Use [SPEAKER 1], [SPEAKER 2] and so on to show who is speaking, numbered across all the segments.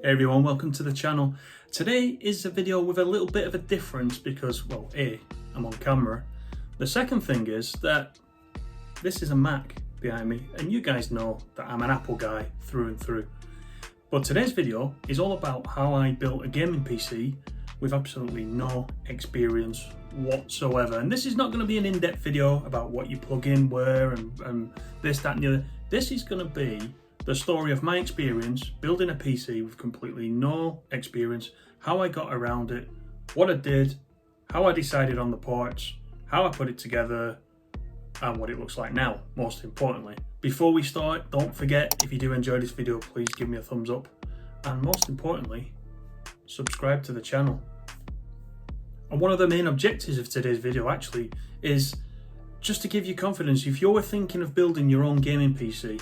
[SPEAKER 1] Hey everyone, welcome to the channel. Today is a video with a little bit of a difference because, well, A, I'm on camera. The second thing is that this is a Mac behind me, and you guys know that I'm an Apple guy through and through. But today's video is all about how I built a gaming PC with absolutely no experience whatsoever. And this is not going to be an in-depth video about what you plug in, where, and this, that, and the other. This is going to be the story of my experience building a PC with completely no experience, how I got around it, what I did, how I decided on the parts, how I put it together, and what it looks like now, most importantly. Before we start, don't forget, if you do enjoy this video, please give me a thumbs up, and most importantly, subscribe to the channel. And one of the main objectives of today's video actually is just to give you confidence. If you're thinking of building your own gaming PC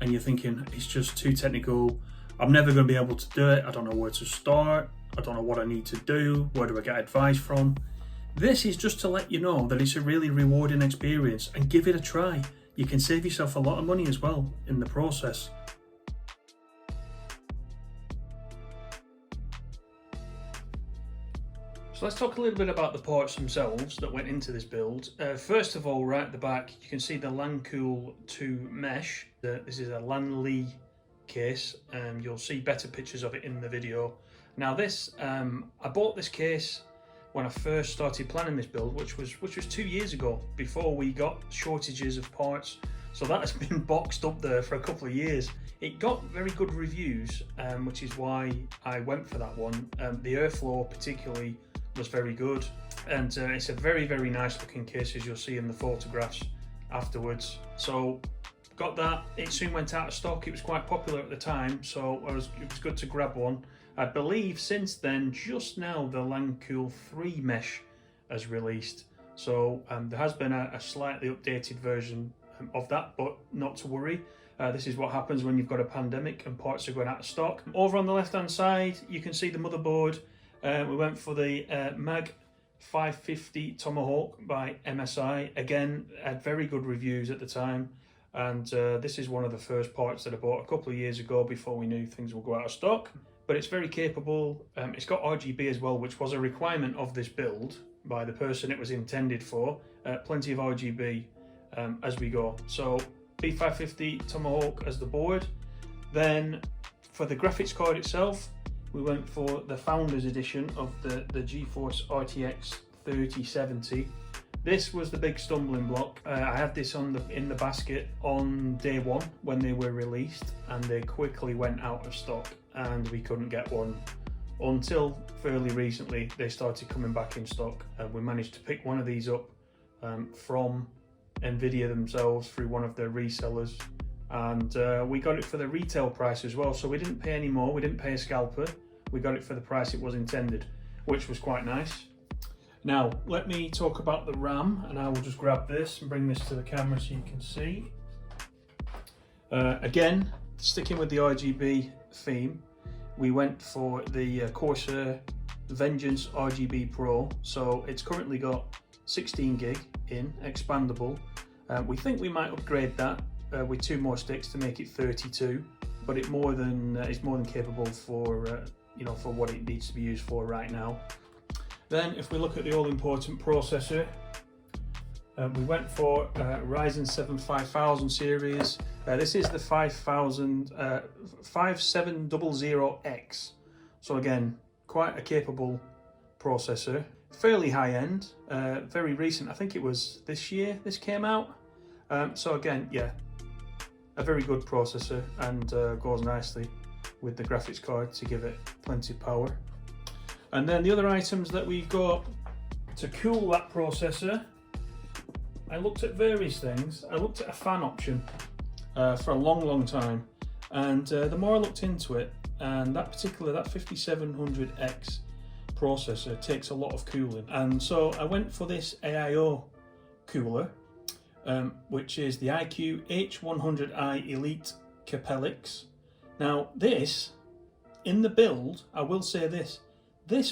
[SPEAKER 1] and you're thinking it's just too technical, I'm never going to be able to do it, I don't know where to start, I don't know what I need to do, where do I get advice from? This is just to let you know that it's a really rewarding experience, and give it a try. You can save yourself a lot of money as well in the process. So let's talk a little bit about the parts themselves that went into this build. First of all, right at the back, you can see the LANcool 2 mesh. This is a LAN case, and you'll see better pictures of it in the video. Now this, I bought this case when I first started planning this build, which was 2 years ago, before we got shortages of parts. So that has been boxed up there for a couple of years. It got very good reviews, which is why I went for that one. The airflow particularly was very good, and it's a very, very nice looking case, as you'll see in the photographs afterwards. So got that. It soon went out of stock. It was quite popular at the time, so it was good to grab one. I believe since then, just now, the LANcool 3 mesh has released, so there has been a slightly updated version of that, but not to worry. This is what happens when you've got a pandemic and parts are going out of stock. Over on the left hand side, you can see the motherboard. We went for the MAG 550 Tomahawk by MSI. Again, had very good reviews at the time, and this is one of the first parts that I bought a couple of years ago before we knew things would go out of stock. But it's very capable. It's got RGB as well, which was a requirement of this build by the person it was intended for. Plenty of RGB as we go. So B550 Tomahawk as the board. Then for the graphics card itself, we went for the Founders Edition of the GeForce RTX 3070. This was the big stumbling block. I had this in the basket on day one when they were released, and they quickly went out of stock, and we couldn't get one until fairly recently. They started coming back in stock, and we managed to pick one of these up from Nvidia themselves through one of their resellers, and we got it for the retail price as well, so we didn't pay any more. We didn't pay a scalper. We got it for the price it was intended, which was quite nice. Now let me talk about the RAM, and I will just grab this and bring this to the camera so you can see. Again, sticking with the RGB theme, we went for the Corsair Vengeance RGB Pro. So it's currently got 16 gig in expandable. We think we might upgrade that with 2 more sticks to make it 32, but it's more than capable for for what it needs to be used for right now. Then if we look at the all-important processor, we went for Ryzen 7 5000 series. This is the 5700X. So again, quite a capable processor, fairly high-end, very recent. I think it was this year this came out. So again, yeah, a very good processor, and goes nicely with the graphics card to give it plenty of power. And then the other items that we've got to cool that processor, I looked at various things. I looked at a fan option for a long time, and the more I looked into it, and that 5700X processor takes a lot of cooling, and so I went for this AIO cooler, which is the iCUE H100i Elite Capellix. Now this, in the build, I will say this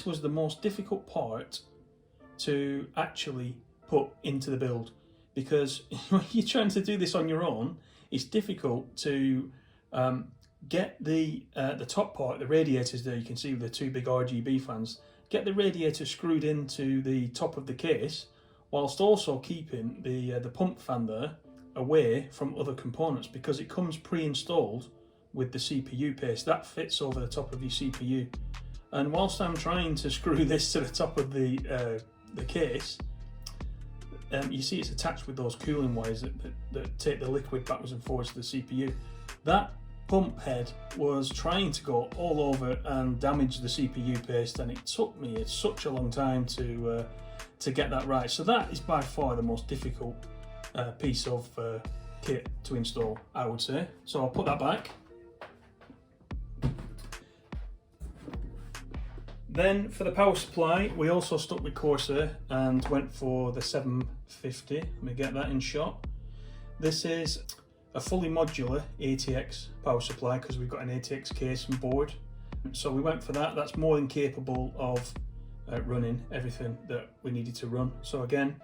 [SPEAKER 1] was the most difficult part to actually put into the build, because when you're trying to do this on your own, it's difficult to get the top part, the radiators there, you can see with the two big RGB fans, get the radiator screwed into the top of the case, whilst also keeping the pump fan there away from other components, because it comes pre-installed with the CPU paste. That fits over the top of your CPU. And whilst I'm trying to screw this to the top of the case, you see it's attached with those cooling wires that take the liquid backwards and forwards to the CPU. That pump head was trying to go all over and damage the CPU paste, and it took me such a long time to get that right. So that is by far the most difficult piece of kit to install, I would say. So I'll put that back. Then for the power supply, we also stuck with Corsair and went for the 750. Let me get that in shot. This is a fully modular ATX power supply because we've got an ATX case and board. So we went for that. That's more than capable of running everything that we needed to run. So again,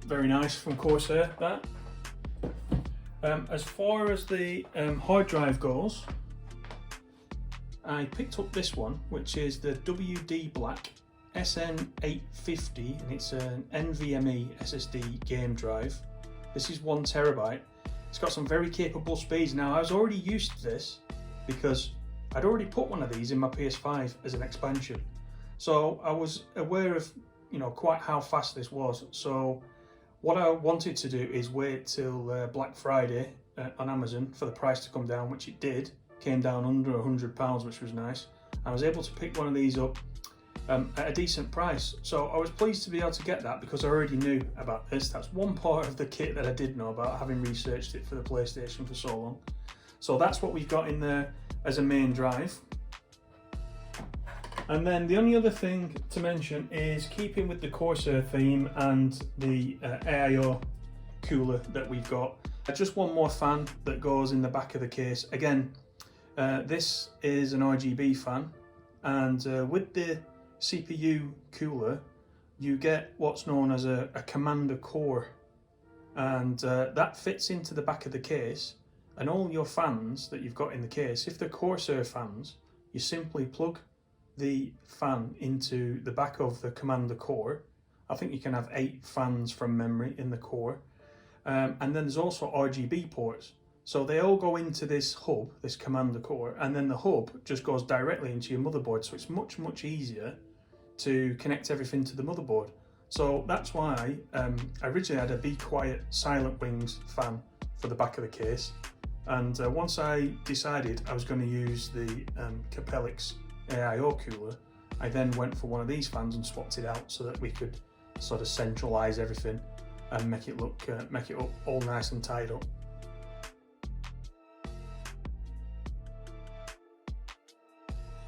[SPEAKER 1] very nice from Corsair, that. As far as the hard drive goes, I picked up this one, which is the WD Black SN850, and it's an NVMe SSD game drive. This is 1 terabyte. It's got some very capable speeds. Now, I was already used to this because I'd already put one of these in my PS5 as an expansion. So I was aware of, quite how fast this was. So what I wanted to do is wait till Black Friday on Amazon for the price to come down, which it did. Came down under £100, which was nice. I was able to pick one of these up at a decent price. So I was pleased to be able to get that because I already knew about this. That's one part of the kit that I did know about, having researched it for the PlayStation for so long. So that's what we've got in there as a main drive. And then the only other thing to mention is, keeping with the Corsair theme and the AIO cooler that we've got, just one more fan that goes in the back of the case. Again, this is an RGB fan, and with the CPU cooler you get what's known as a commander core, and that fits into the back of the case, and all your fans that you've got in the case, if they're Corsair fans, you simply plug the fan into the back of the commander core. I think you can have 8 fans from memory in the core, and then there's also RGB ports. So they all go into this hub, this commander core, and then the hub just goes directly into your motherboard. So it's much, much easier to connect everything to the motherboard. So that's why I originally had a Be Quiet Silent Wings fan for the back of the case. And once I decided I was going to use the Capellix AIO cooler, I then went for one of these fans and swapped it out so that we could sort of centralize everything and make it look, make it all nice and tied up.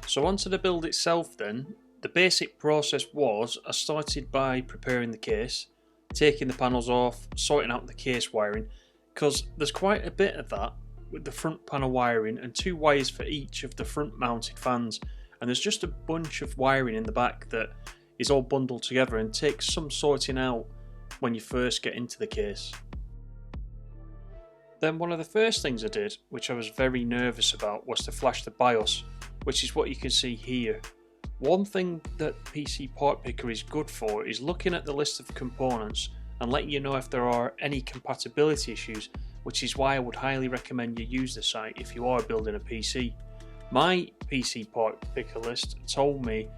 [SPEAKER 1] So onto the build itself then. The basic process was, I started by preparing the case, taking the panels off, sorting out the case wiring, because there's quite a bit of that with the front panel wiring and 2 wires for each of the front mounted fans, and there's just a bunch of wiring in the back that is all bundled together and takes some sorting out when you first get into the case. Then one of the first things I did, which I was very nervous about, was to flash the BIOS, which is what you can see here. One thing that PC Part Picker is good for is looking at the list of components and letting you know if there are any compatibility issues, which is why I would highly recommend you use the site if you are building a PC. My PC Part Picker list told me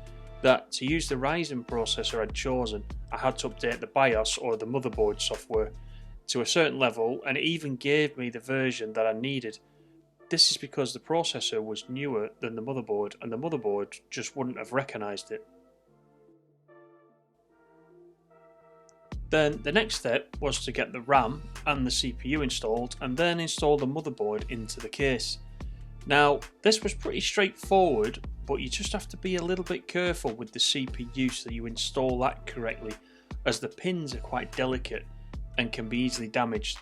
[SPEAKER 1] that to use the Ryzen processor I'd chosen, I had to update the BIOS or the motherboard software to a certain level, and it even gave me the version that I needed. This is because the processor was newer than the motherboard, and the motherboard just wouldn't have recognised it. Then the next step was to get the RAM and the CPU installed, and then install the motherboard into the case. Now, this was pretty straightforward, but you just have to be a little bit careful with the CPU so you install that correctly, as the pins are quite delicate and can be easily damaged.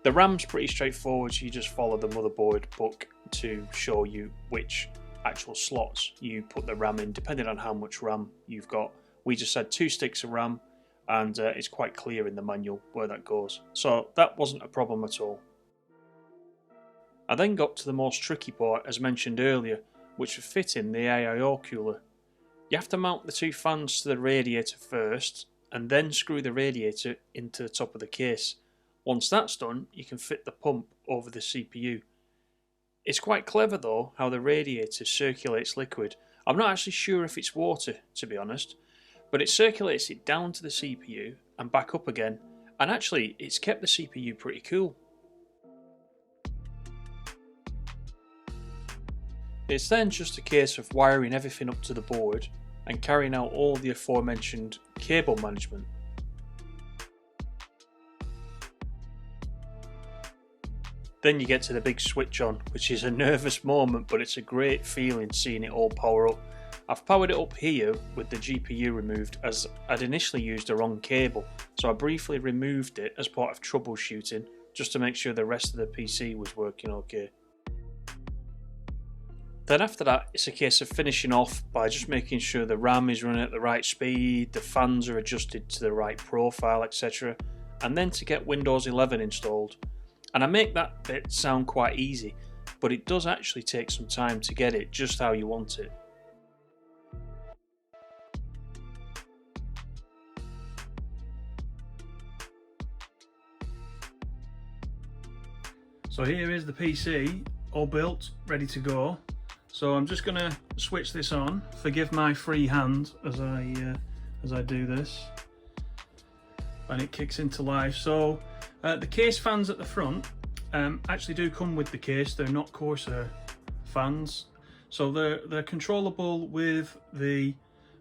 [SPEAKER 1] The RAM's pretty straightforward, so you just follow the motherboard book to show you which actual slots you put the RAM in, depending on how much RAM you've got. We just had 2 sticks of RAM, and it's quite clear in the manual where that goes. So that wasn't a problem at all. I then got to the most tricky part as mentioned earlier, which was fitting the AIO cooler. You have to mount the two fans to the radiator first and then screw the radiator into the top of the case. Once that's done, you can fit the pump over the CPU. It's quite clever though how the radiator circulates liquid. I'm not actually sure if it's water, to be honest, but it circulates it down to the CPU and back up again, and actually it's kept the CPU pretty cool. It's then just a case of wiring everything up to the board and carrying out all the aforementioned cable management. Then you get to the big switch on, which is a nervous moment, but it's a great feeling seeing it all power up. I've powered it up here with the GPU removed, as I'd initially used the wrong cable, so I briefly removed it as part of troubleshooting just to make sure the rest of the PC was working okay. Then after that, it's a case of finishing off by just making sure the RAM is running at the right speed, the fans are adjusted to the right profile, etc. And then to get Windows 11 installed. And I make that bit sound quite easy, but it does actually take some time to get it just how you want it. So here is the PC, all built, ready to go. So I'm just going to switch this on. Forgive my free hand as I do this, and it kicks into life. So the case fans at the front actually do come with the case. They're not Corsair fans, so they're controllable with the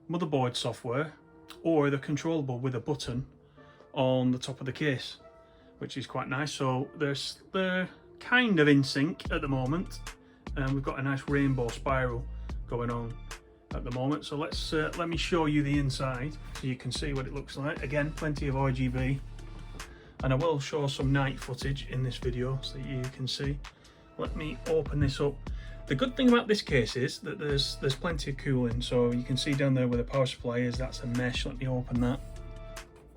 [SPEAKER 1] motherboard software, or they're controllable with a button on the top of the case, which is quite nice. So they're kind of in sync at the moment. We've got a nice rainbow spiral going on at the moment. So let me show you the inside so you can see what it looks like. Again, plenty of RGB, and I will show some night footage in this video so that you can see. Let me open this up. The good thing about this case is that there's plenty of cooling. So you can see down there where the power supply is, that's a mesh. Let me open that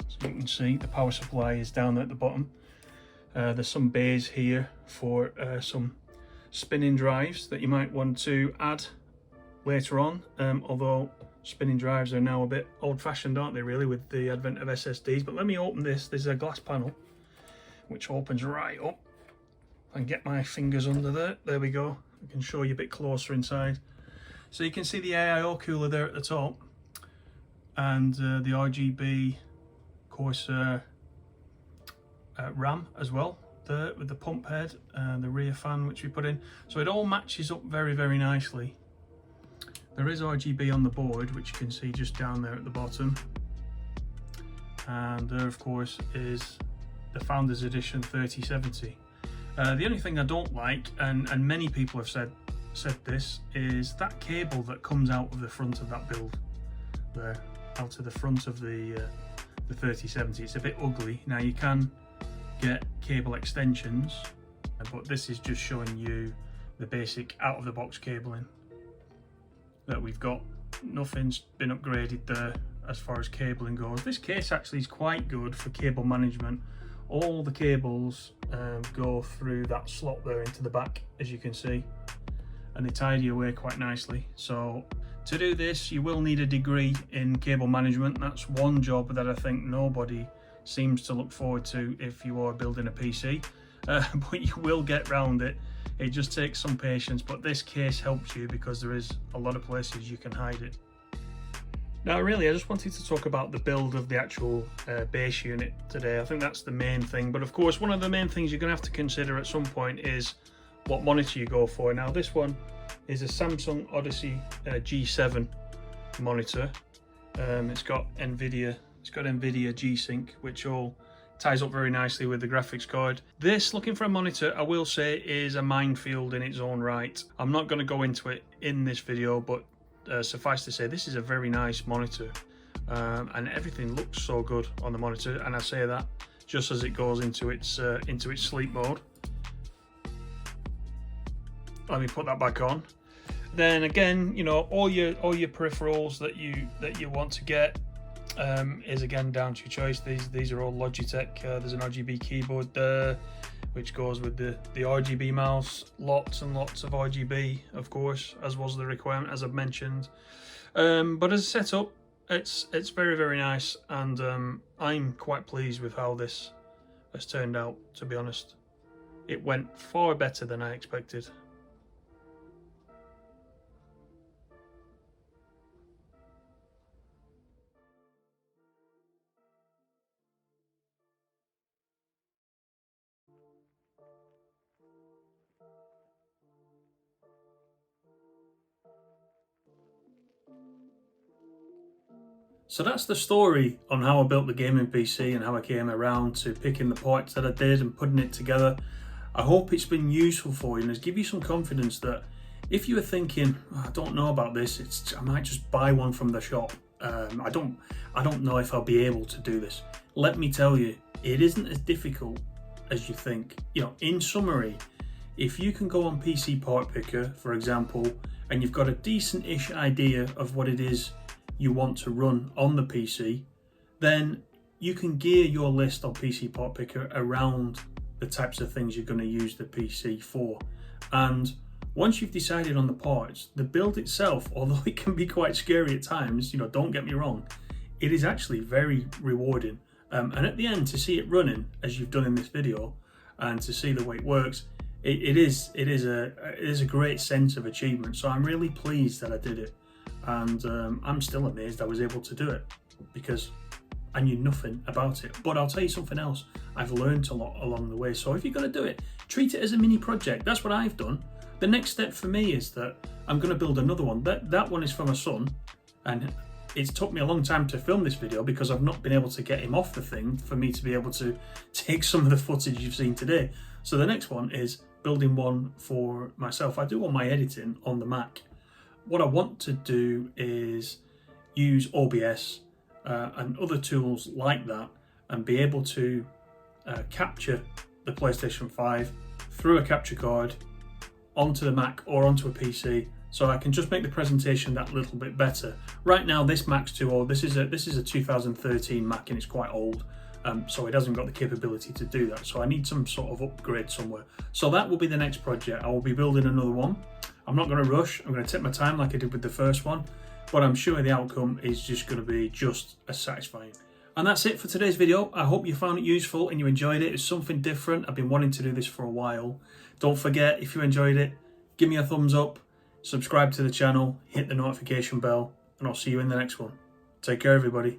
[SPEAKER 1] so you can see the power supply is down there at the bottom. There's some bays here for some spinning drives that you might want to add later on, although spinning drives are now a bit old-fashioned, aren't they, really, with the advent of SSDs. But let me open this. There's a glass panel which opens right up. I can get my fingers under there we go. I can show you a bit closer inside. So you can see the AIO cooler there at the top, and the RGB Corsair RAM as well, with the pump head and the rear fan which we put in. So it all matches up very, very nicely. There is RGB on the board, which you can see just down there at the bottom, and there of course is the Founders Edition 3070. The only thing I don't like, and many people have said this, is that cable that comes out of the front of that build there, out of the front of the 3070. It's a bit ugly. Now you can get cable extensions, but this is just showing you the basic out-of-the-box cabling that we've got. Nothing's been upgraded there as far as cabling goes. This case actually is quite good for cable management. All the cables go through that slot there into the back, as you can see, and they tidy away quite nicely. So to do this, you will need a degree in cable management. That's one job that I think nobody seems to look forward to if you are building a PC, but you will get round it. It just takes some patience, but this case helps you because there is a lot of places you can hide it. Now really, I just wanted to talk about the build of the actual base unit today. I think that's the main thing, but of course one of the main things you're going to have to consider at some point is what monitor you go for. Now this one is a Samsung Odyssey G7 monitor. It's got NVIDIA G-Sync, which all ties up very nicely with the graphics card. This, looking for a monitor, I will say, is a minefield in its own right. I'm not going to go into it in this video, but suffice to say, this is a very nice monitor, and everything looks so good on the monitor. And I say that just as it goes into its sleep mode. Let me put that back on. Then again, you know, all your peripherals that you want to get is again down to your choice. These are all Logitech. There's an RGB keyboard there. which goes with the RGB mouse. Lots and lots of RGB, of course, as was the requirement, as I've mentioned. But as a setup, it's very, very nice, and I'm quite pleased with how this has turned out, to be honest. It went far better than I expected. So that's the story on how I built the gaming PC and how I came around to picking the parts that I did and putting it together. I hope it's been useful for you and has given you some confidence that if you were thinking, oh, I don't know about this, I might just buy one from the shop. I don't know if I'll be able to do this. Let me tell you, it isn't as difficult as you think. You know, in summary, if you can go on PC Part Picker, for example, and you've got a decent-ish idea of what it is you want to run on the PC, then you can gear your list on PC Part Picker around the types of things you're going to use the PC for. And once you've decided on the parts, the build itself, although it can be quite scary at times, you know, don't get me wrong, it is actually very rewarding. And at the end, to see it running as you've done in this video, and to see the way it works, it is a great sense of achievement. So I'm really pleased that I did it. And I'm still amazed I was able to do it, because I knew nothing about it. But I'll tell you something else, I've learned a lot along the way. So if you're going to do it, treat it as a mini project. That's what I've done. The next step for me is that I'm going to build another one. That one is for my son, and it's took me a long time to film this video because I've not been able to get him off the thing for me to be able to take some of the footage you've seen today. So the next one is building one for myself. I do all my editing on the Mac. What I want to do is use OBS and other tools like that and be able to capture the PlayStation 5 through a capture card onto the Mac or onto a PC, so I can just make the presentation that little bit better. Right now this Mac's too old. This is a 2013 Mac and it's quite old, so it hasn't got the capability to do that. So I need some sort of upgrade somewhere. So that will be the next project. I will be building another one. I'm not going to rush. I'm going to take my time like I did with the first one, but I'm sure the outcome is just going to be just as satisfying. And that's it for today's video. I hope you found it useful and you enjoyed it. It's something different. I've been wanting to do this for a while. Don't forget, if you enjoyed it, give me a thumbs up, subscribe to the channel, hit the notification bell, and I'll see you in the next one. Take care, everybody.